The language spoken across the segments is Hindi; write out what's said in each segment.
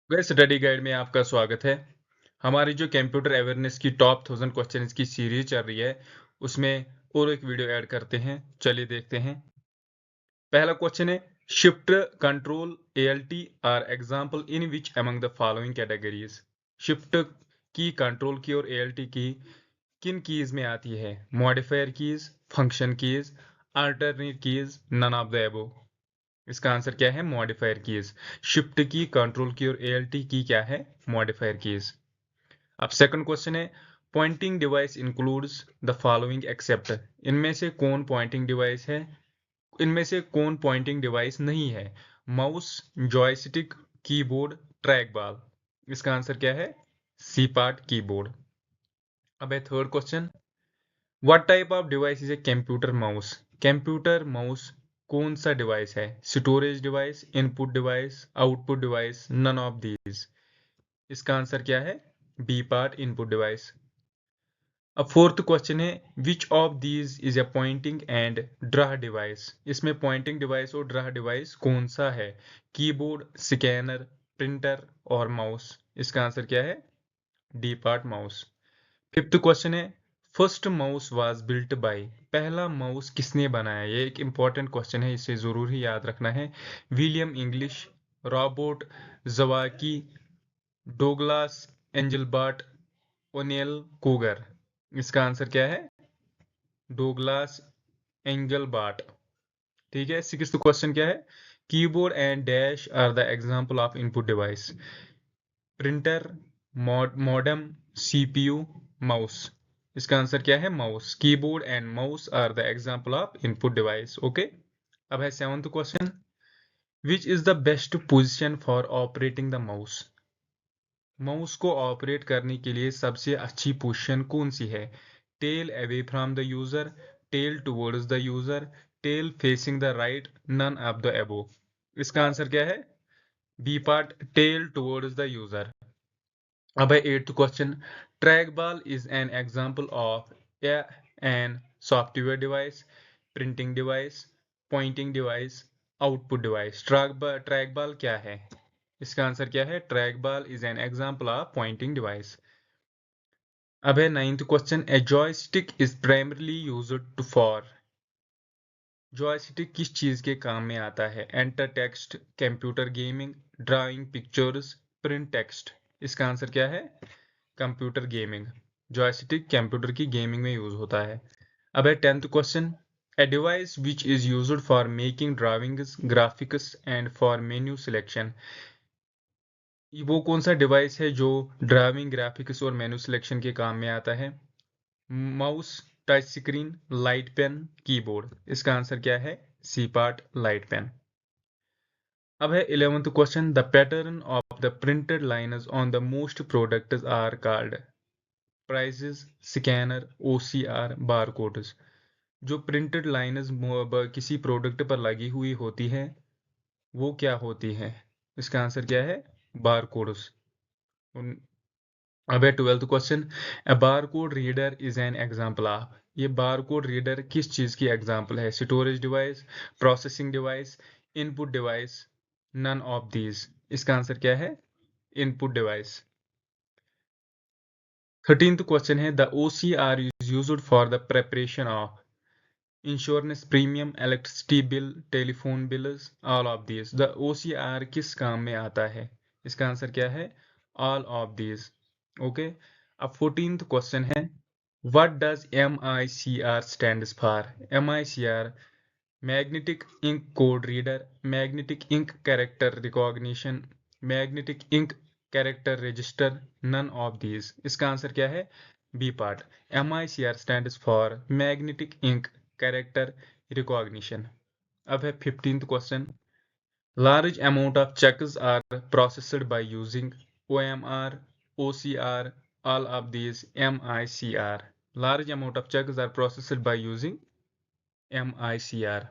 गैस स्टडी गाइड में आपका स्वागत है। हमारी जो कंप्यूटर अवेयरनेस की टॉप 1000 क्वेश्चंस की सीरीज चल रही है उसमें और एक वीडियो ऐड करते हैं। चलिए देखते हैं। पहला क्वेश्चन है, shift control ALT are example in which among the following categories. Shift key, control key और एएलटी की किन कीज में आती है? Modifier keys, function keys, alternate keys, none of the above. इसका आंसर क्या है? Modifier keys. Shift key, control key और एएलटी की क्या है? Modifier keys. अब सेकंड क्वेश्चन है, pointing device includes the following except. इनमें से कौन पॉइंटिंग डिवाइस है? इनमें से कौन पॉइंटिंग डिवाइस नहीं है? Mouse, joystick, keyboard, trackball. इसका आंसर क्या है? C part, keyboard. अब है third question, what type of device is a computer mouse. Computer mouse कौन सा डिवाइस है? Storage device, input device, output device, none of these. इसका आंसर क्या है? B part, input device. अब फोर्थ क्वेश्चन है, which of these is a pointing and draw device. इसमें पॉइंटिंग डिवाइस और ड्रा डिवाइस कौन सा है? कीबोर्ड, स्कैनर, प्रिंटर और माउस। इसका आंसर क्या है? D part, mouse. Fifth question है, first mouse was built by. पहला माउस किसने बनाया? ये एक इंपॉर्टेंट क्वेश्चन है, इसे जरूर ही याद रखना है। William English, Robert Zawacki, Douglas Engelbart, O'Neill Cougar. इसका आंसर क्या है? Douglas Engelbart. ठीक है। सिक्स्थ क्वेश्चन क्या है, keyboard and dash are the example of input device. Printer, modem, CPU, mouse. इसका आंसर क्या है? Mouse. Keyboard and mouse are the example of input device. Okay. अब है seventh question, which is the best position for operating the mouse. Mouse को ऑपरेट करने के लिए सबसे अच्छी पोजीशन कौन सी है? Tail away from the user, tail towards the user, tail facing the right, none of the above. इसका आंसर क्या है? B part, tail towards the user. अब है eighth question, trackball is an example of an software device, printing device, pointing device, output device. Trackball क्या है? इसका आंसर क्या है? Trackball is an example of pointing device. अब है ninth question, A joystick is primarily used for. Joystick किस चीज के काम में आता है? Enter text, computer gaming, drawing pictures, print text. इसका आंसर क्या है? Computer gaming. जॉयस्टिक कंप्यूटर की गेमिंग में यूज होता है। अब है tenth question, a device which is used for making drawings, graphics and for menu selection. वो कौन सा डिवाइस है जो ड्राइविंग, ग्राफिक्स और मेनू सिलेक्शन के काम में आता है? Mouse, touch screen, light pen, keyboard. इसका आंसर क्या है? C part, light pen. अब है 11th question, the pattern of the printed lines on the most products are called. Prices, scanner, OCR, barcodes. जो प्रिंटेड लाइन्स किसी प्रोडक्ट पर लगी हुई होती है वो क्या होती है? इसका आंसर क्या है? बारकोड्स। अब है 12th question, a barcode reader is an example of. ये बारकोड रीडर किस चीज की एग्जांपल है? Storage device, processing device, input device, none of these. इसका आंसर क्या है? Input device. 13th क्वेश्चन है, the OCR is used for the preparation of insurance premium, electricity bill, telephone bills, all of these. The OCR किस काम में आता है? इसका आंसर क्या है? All of these. ओके। अब 14th क्वेश्चन है, what does MICR stands for. MICR magnetic ink code reader, magnetic ink character recognition, magnetic ink character register, none of these. इसका आंसर क्या है? B part, MICR stands for magnetic ink character recognition. अब है 15th question, large amount of checks are processed by using OMR, OCR, all of these, MICR. Large amount of checks are processed by using MICR.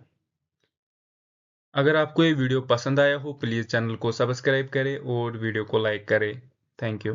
अगर आपको ये वीडियो पसंद आया हो प्लीज़ चैनल को सब्सक्राइब करें और वीडियो को लाइक करें। Thank you.